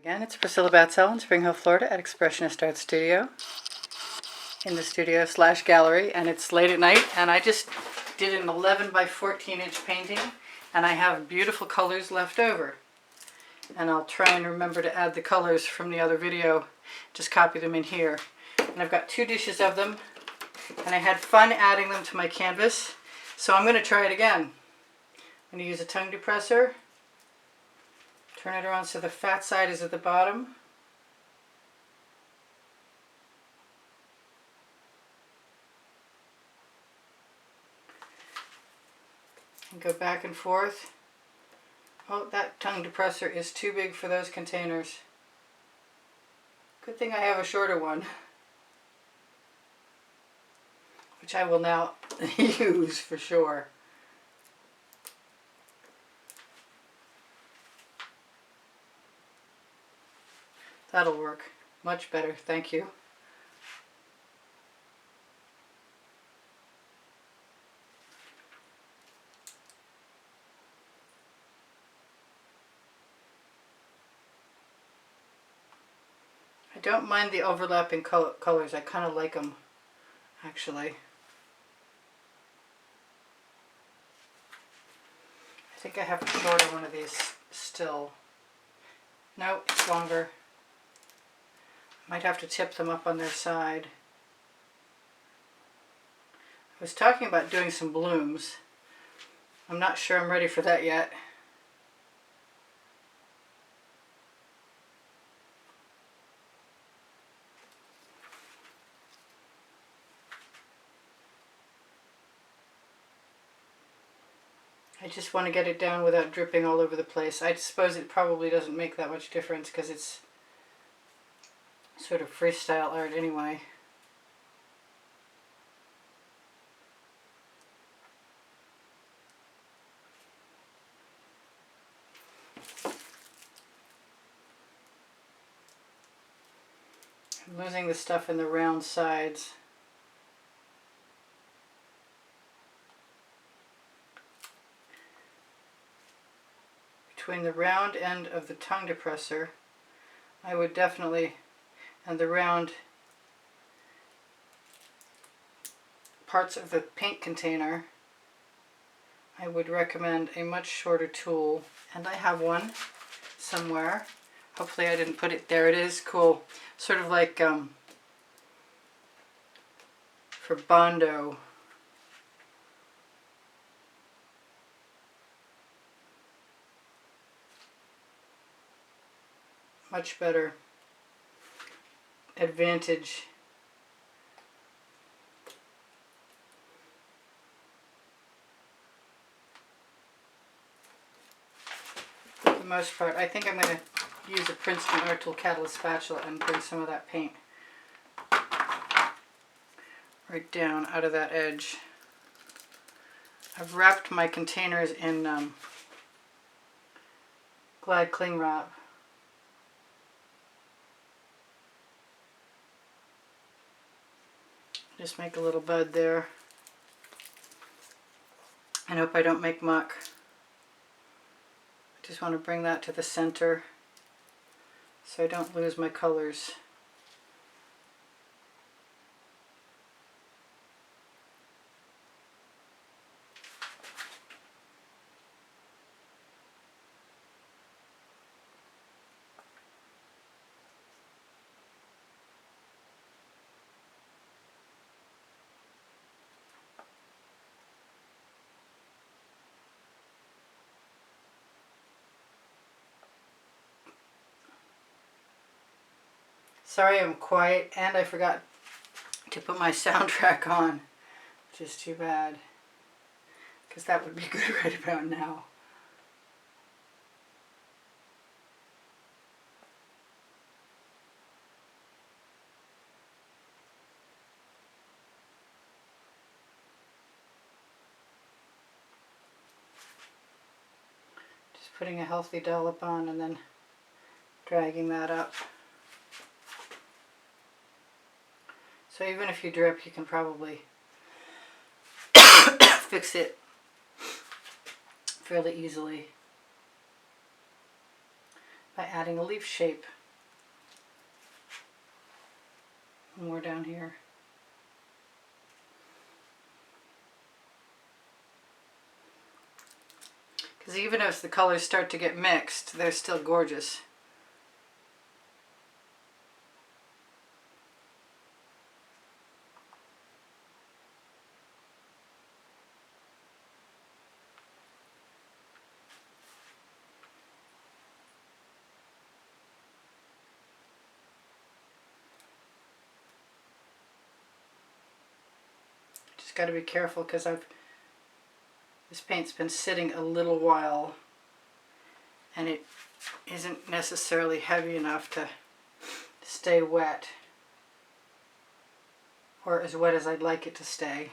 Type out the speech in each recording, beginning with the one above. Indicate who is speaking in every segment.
Speaker 1: Again, it's Priscilla Batzell in Spring Hill, Florida at Expressionist Art Studio, in the studio / gallery, and it's late at night, and I just did an 11 by 14 inch painting, and I have beautiful colors left over. And I'll try and remember to add the colors from the other video, just copy them in here. And I've got 2 dishes of them, and I had fun adding them to my canvas, so I'm going to try it again. I'm going to use a tongue depressor. Turn it around so the fat side is at the bottom. And go back and forth. Oh, that tongue depressor is too big for those containers. Good thing I have a shorter one, which I will now use for sure. That'll work much better, thank you. I don't mind the overlapping colors, I kind of like them, actually. I think I have a shorter one of these still. No, it's longer. Might have to tip them up on their side. I was talking about doing some blooms. I'm not sure I'm ready for that yet. I just want to get it down without dripping all over the place. I suppose it probably doesn't make that much difference because it's sort of freestyle art anyway. I'm losing the stuff in the round sides. Between the round end of the tongue depressor, I would definitely, and the round parts of the paint container, I would recommend a much shorter tool, and I have one somewhere. Hopefully I didn't put it there. It is cool, sort of like for Bondo. Much better advantage. For the most part, I think I'm going to use a Princeton Art Tool Catalyst spatula and bring some of that paint right down out of that edge. I've wrapped my containers in Glad cling wrap. Just make a little bud there. And hope I don't make muck. I just want to bring that to the center so I don't lose my colors. Sorry I'm quiet, and I forgot to put my soundtrack on, which is too bad, because that would be good right about now. Just putting a healthy dollop on and then dragging that up. So even if you drip, you can probably fix it fairly easily. by adding a leaf shape. More down here. Because even as the colors start to get mixed, they're still gorgeous. Just got to be careful because this paint's been sitting a little while and it isn't necessarily heavy enough to stay wet, or as wet as I'd like it to stay.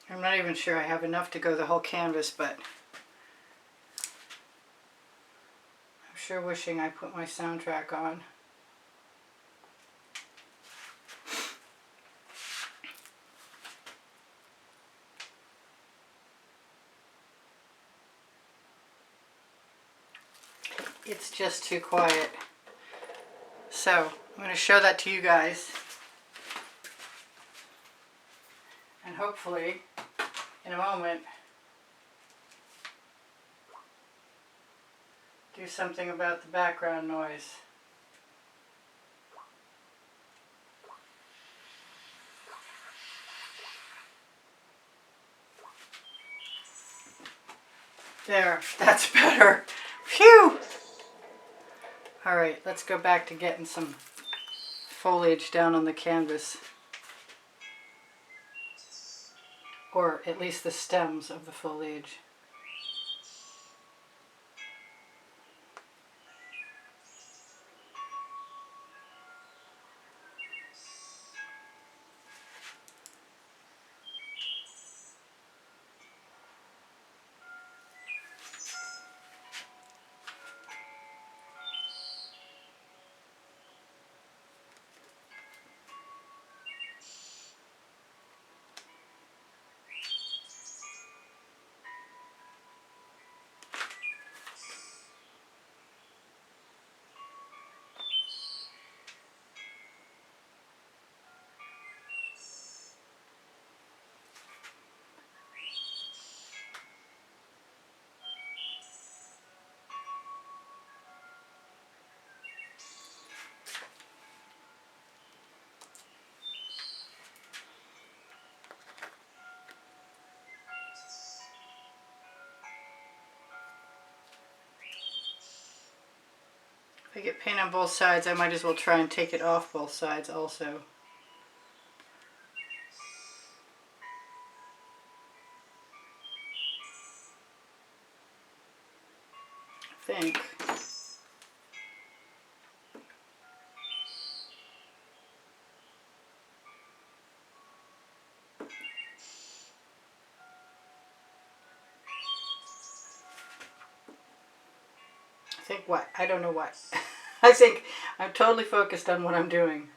Speaker 1: I'm not even sure I have enough to go the whole canvas, but I'm sure wishing I put my soundtrack on. It's just too quiet. So I'm going to show that to you guys. And hopefully, in a moment, do something about the background noise. There, that's better. Phew! Alright, let's go back to getting some foliage down on the canvas. Or at least the stems of the foliage. If I get paint on both sides, I might as well try and take it off both sides also. I think. What? I don't know what. I think I'm totally focused on what I'm doing.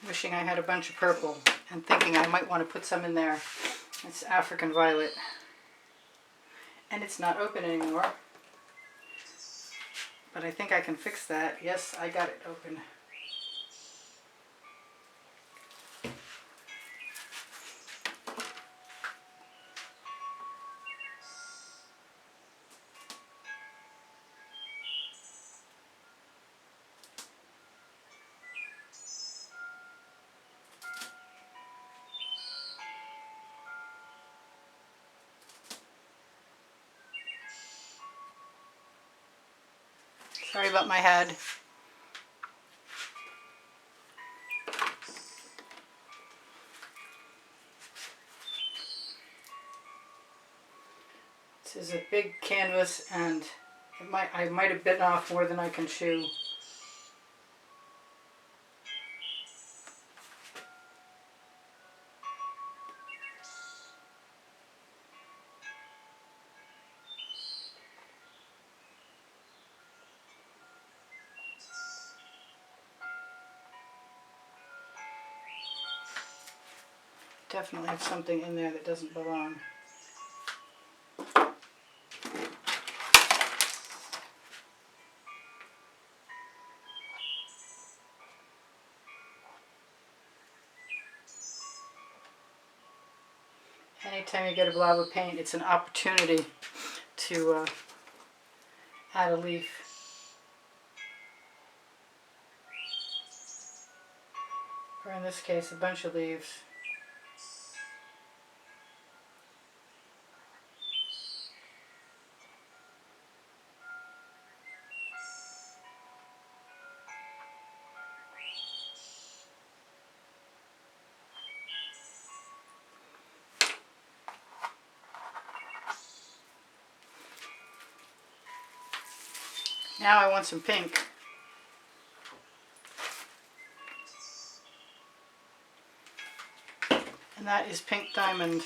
Speaker 1: Wishing I had a bunch of purple and thinking I might want to put some in there. It's African violet. And it's not open anymore. But I think I can fix that. Yes, I got it open. Sorry about my head. is a big canvas, and I might have bitten off more than I can chew. Definitely have something in there that doesn't belong. Anytime you get a blob of paint, it's an opportunity to add a leaf. Or in this case, a bunch of leaves. Now I want some pink. And that is Pink Diamond.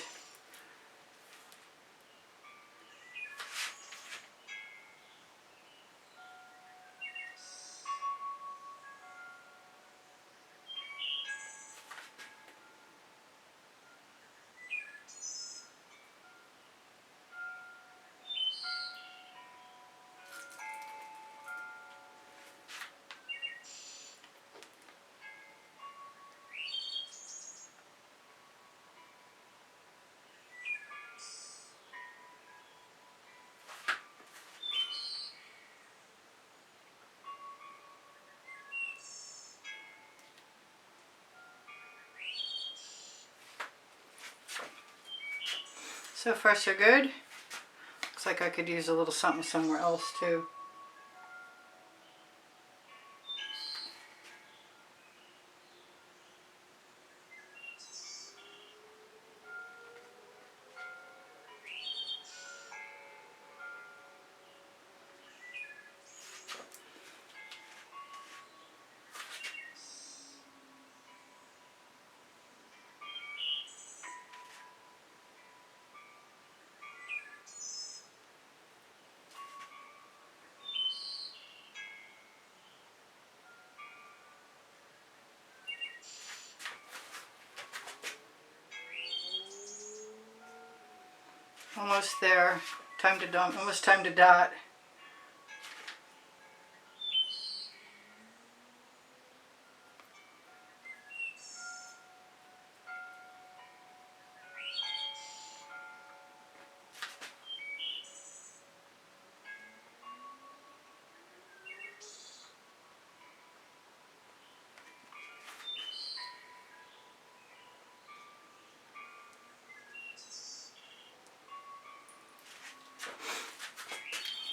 Speaker 1: So far so good. Looks like I could use a little something somewhere else too. Almost there. Almost time to dot.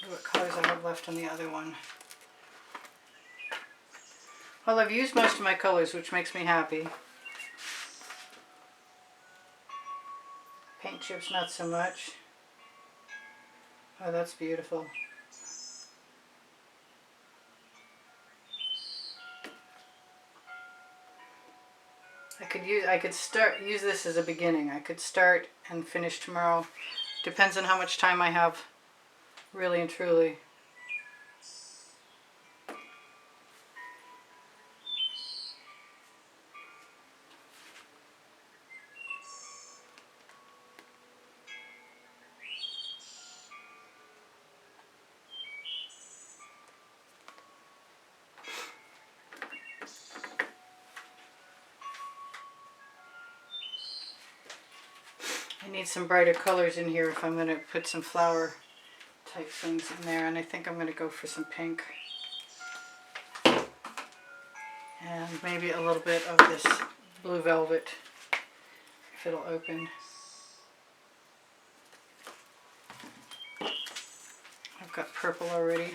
Speaker 1: What colors I have left on the other one. Well, I've used most of my colors, which makes me happy. Paint chips, not so much. Oh, that's beautiful. I could use this as a beginning. I could start and finish tomorrow. Depends on how much time I have, really and truly. I need some brighter colors in here if I'm going to put some flower type things in there, and I think I'm going to go for some pink. And maybe a little bit of this blue velvet, if it'll open. I've got purple already.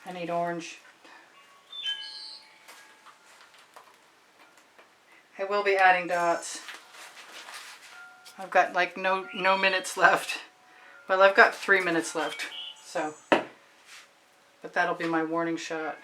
Speaker 1: I need orange. I will be adding dots. I've got like no minutes left. Well, I've got 3 minutes left, so, but that'll be my warning shot.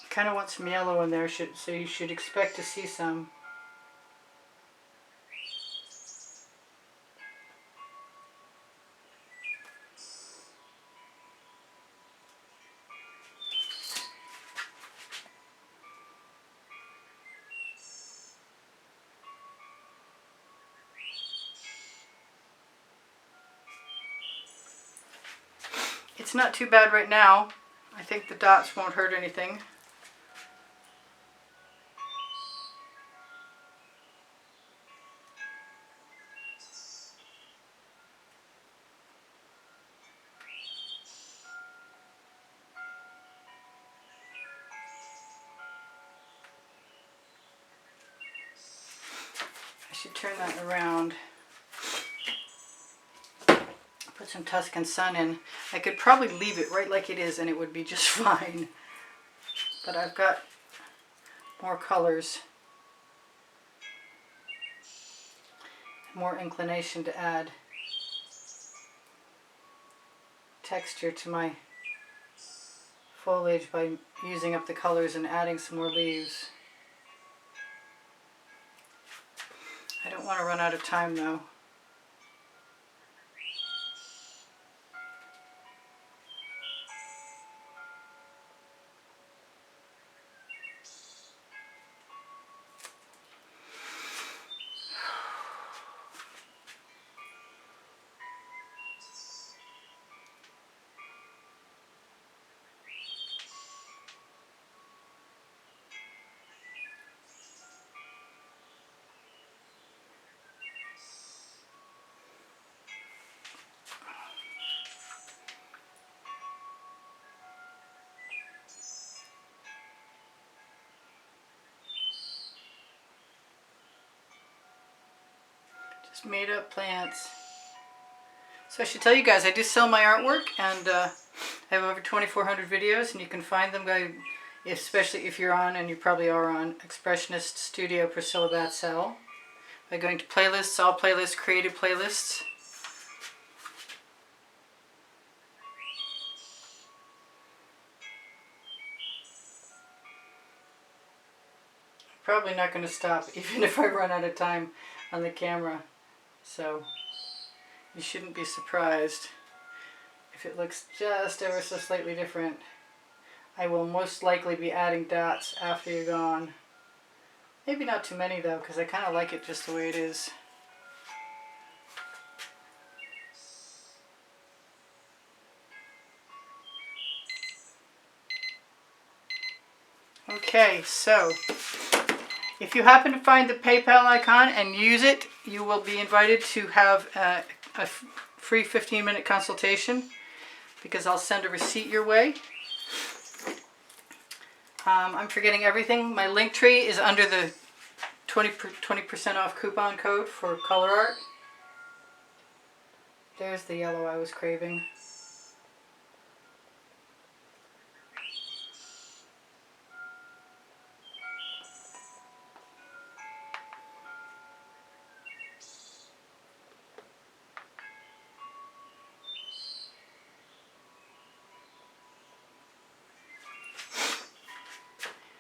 Speaker 1: Kind of want some yellow in there, so you should expect to see some. It's not too bad right now. I think the dots won't hurt anything. I should turn that around. Put some Tuscan sun in. I could probably leave it right like it is and it would be just fine. But I've got more colors, more inclination to add texture to my foliage by using up the colors and adding some more leaves. I don't want to run out of time though. Just made up plants. So I should tell you guys, I do sell my artwork, and I have over 2,400 videos, and you can find them by, especially if you're on, and you probably are on, Expressionist Studio Priscilla Batzell, by going to playlists, all playlists, creative playlists. Probably not going to stop, even if I run out of time on the camera. So you shouldn't be surprised if it looks just ever so slightly different. I will most likely be adding dots after you're gone. Maybe not too many though, because I kind of like it just the way it is. Okay, so if you happen to find the PayPal icon and use it, you will be invited to have a free 15-minute consultation, because I'll send a receipt your way. I'm forgetting everything. My link tree is under the 20% off coupon code for Colour Arte. There's the yellow I was craving.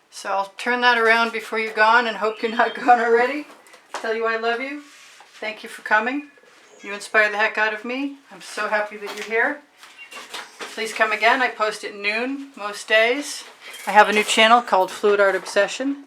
Speaker 1: So I'll turn that around before you're gone, and hope you're not gone already. Tell you I love you. Thank you for coming. You inspire the heck out of me. I'm so happy that you're here. Please come again. I post at noon most days. I have a new channel called Fluid Art Obsession.